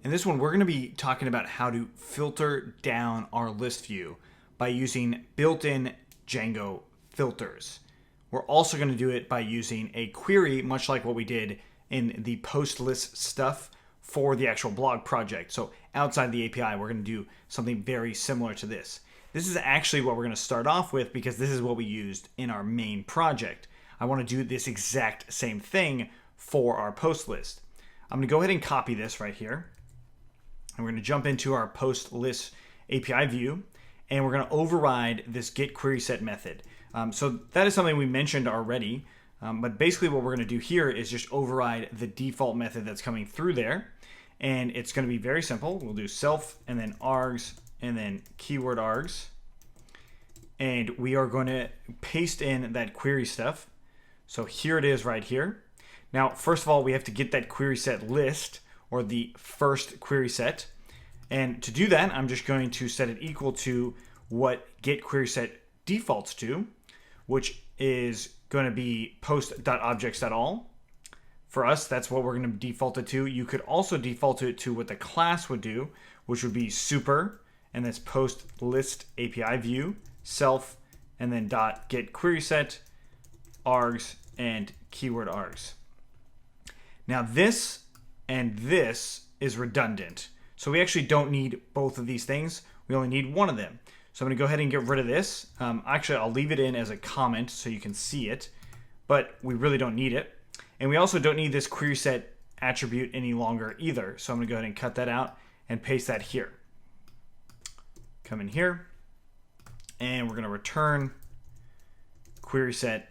In this one, we're going to be talking about how to filter down our list view by using built-in Django filters. We're also going to do it by using a query, much like what we did in the post list stuff for the actual blog project. So outside the API, we're going to do something very similar to this. This is actually what we're going to start off with because this is what we used in our main project. I want to do this exact same thing for our post list. I'm going to go ahead and copy this right here. And we're going to jump into our post list API view, and we're going to override this get query set method. So that is something we mentioned already, but basically what we're going to do here is just override the default method that's coming through there. And it's going to be very simple. We'll do self and then args and then keyword args. And we are going to paste in that query stuff. So here it is right here. Now, first of all, we have to get that query set list, or the first query set. And to do that, I'm just going to set it equal to what get query set defaults to, which is going to be post.objects.all. For us, that's what we're going to default it to. You could also default it to what the class would do, which would be super, and that's post list API view, self, and then dot get query set, args, and keyword args. Now this and this is redundant. So we actually don't need both of these things. We only need one of them. So I'm going to go ahead and get rid of this. Actually, I'll leave it in as a comment so you can see it, but we really don't need it. And we also don't need this query set attribute any longer either. So I'm going to go ahead and cut that out and paste that here. Come in here, and we're going to return query set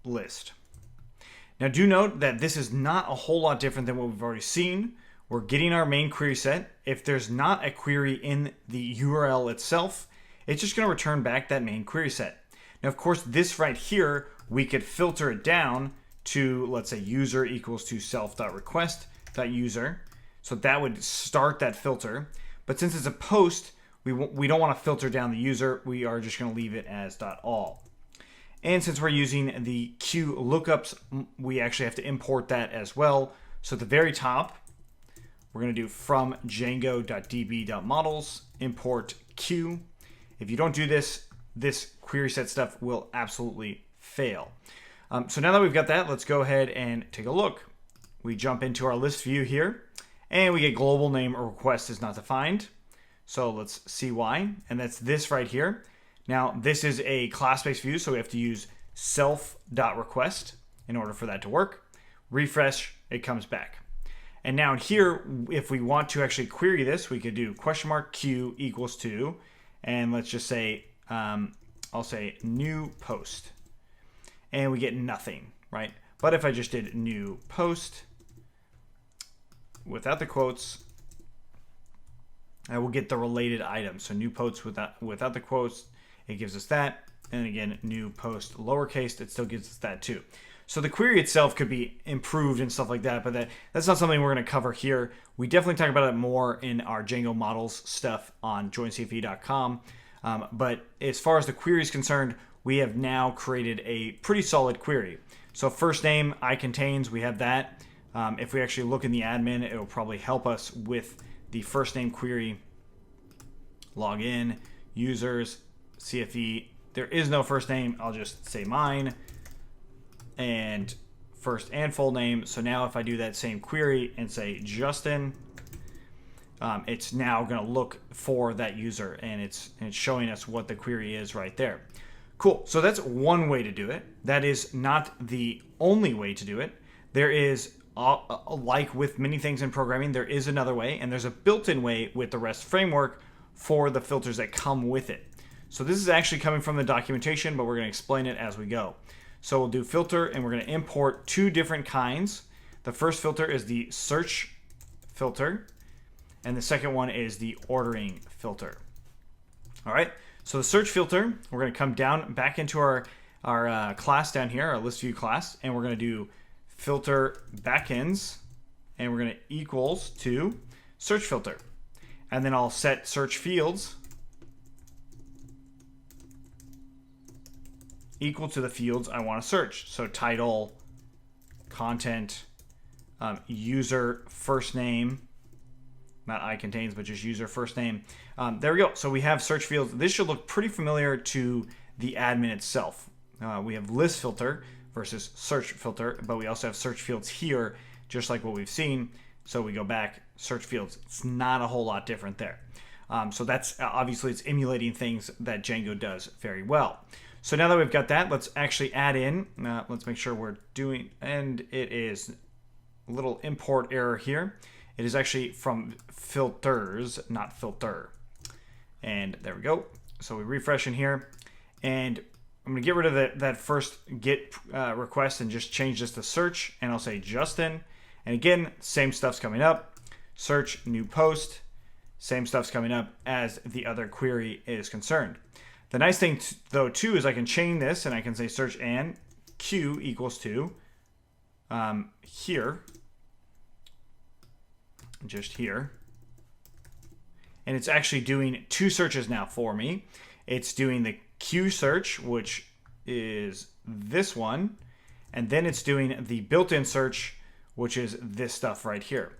list. Now do note that this is not a whole lot different than what we've already seen. We're getting our main query set. If there's not a query in the URL itself, it's just going to return back that main query set. Now, of course, this right here, we could filter it down to, let's say, user equals to self.request.user. So that would start that filter. But since it's a post, we don't want to filter down the user. We are just going to leave it as .all. And since we're using the Q lookups, we actually have to import that as well. So at the very top, we're going to do from django.db.models import Q. If you don't do this, this query set stuff will absolutely fail. So now that we've got that, let's go ahead and take a look. We jump into our list view here, and we get global name or request is not defined. So let's see why. And that's this right here. Now, this is a class-based view, so we have to use self.request in order for that to work. Refresh, it comes back. And now here, if we want to actually query this, we could do question mark Q equals to, and let's just say, I'll say new post. And we get nothing, right? But if I just did new post without the quotes, I will get the related item. So new post without the quotes, it gives us that. And again, new post lowercase, it still gives us that too. So the query itself could be improved and stuff like that, but that's not something we're going to cover here. We definitely talk about it more in our Django models stuff on joincfe.com. But as far as the query is concerned, we have now created a pretty solid query. So first name I contains, we have that. If we actually look in the admin, it will probably help us with the first name query. Login, users, CFE. There is no first name. I'll just say mine and first and full name. So now if I do that same query and say Justin, it's now going to look for that user, and it's showing us what the query is right there. Cool. So that's one way to do it. That is not the only way to do it. There is, like with many things in programming, there is another way, and there's a built-in way with the REST framework for the filters that come with it. So this is actually coming from the documentation, but we're going to explain it as we go. So we'll do filter, and we're going to import two different kinds. The first filter is the search filter, and the second one is the ordering filter. All right, so the search filter, we're going to come down back into our class down here, our list view class, and we're going to do filter backends, and we're going to equals to search filter. And then I'll set search fields equal to the fields I want to search. So title, content, user first name, not I contains, but just user first name. There we go. So we have search fields. This should look pretty familiar to the admin itself. We have list filter versus search filter, but we also have search fields here, just like what we've seen. So we go back, search fields. It's not a whole lot different there. So that's obviously it's emulating things that Django does very well. So now that we've got that, let's actually add in, let's make sure we're doing, and it is a little import error here. It is actually from filters, not filter. And there we go. So we refresh in here, and I'm going to get rid of that first get request and just change this to search, and I'll say Justin. And again, same stuff's coming up. Search, new post, same stuff's coming up as the other query is concerned. The nice thing, though, too, is I can chain this, and I can say search and Q equals to here, just here. And it's actually doing two searches now for me. It's doing the Q search, which is this one, and then it's doing the built-in search, which is this stuff right here.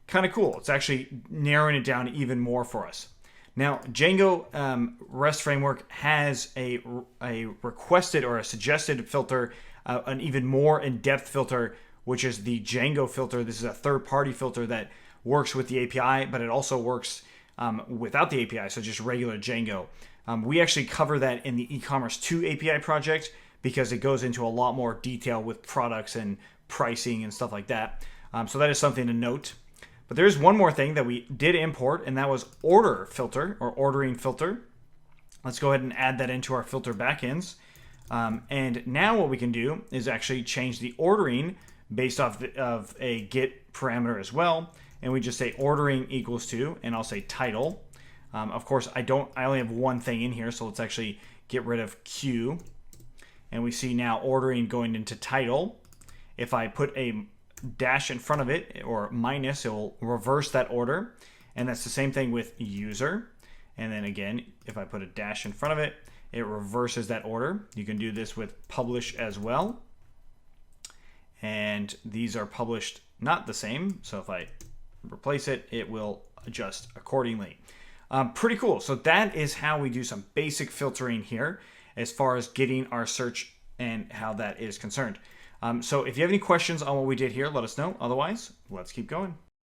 Kind of cool. It's actually narrowing it down even more for us. Now, Django REST framework has a requested or a suggested filter, an even more in-depth filter, which is the Django filter. This is a third-party filter that works with the API, but it also works without the API, so just regular Django. We actually cover that in the e-commerce 2 API project because it goes into a lot more detail with products and pricing and stuff like that. So that is something to note. But there's one more thing that we did import, and that was order filter or ordering filter. Let's go ahead and add that into our filter backends. And now what we can do is actually change the ordering based off of a get parameter as well. And we just say ordering equals to, and I'll say title. Of course, I only have one thing in here, so let's actually get rid of Q. And we see now ordering going into title. If I put a dash in front of it or minus, it will reverse that order. And that's the same thing with user. And then again, if I put a dash in front of it, it reverses that order. You can do this with publish as well. And these are published not the same. So if I replace it, it will adjust accordingly. Pretty cool. So that is how we do some basic filtering here as far as getting our search and how that is concerned. So if you have any questions on what we did here, let us know. Otherwise, let's keep going.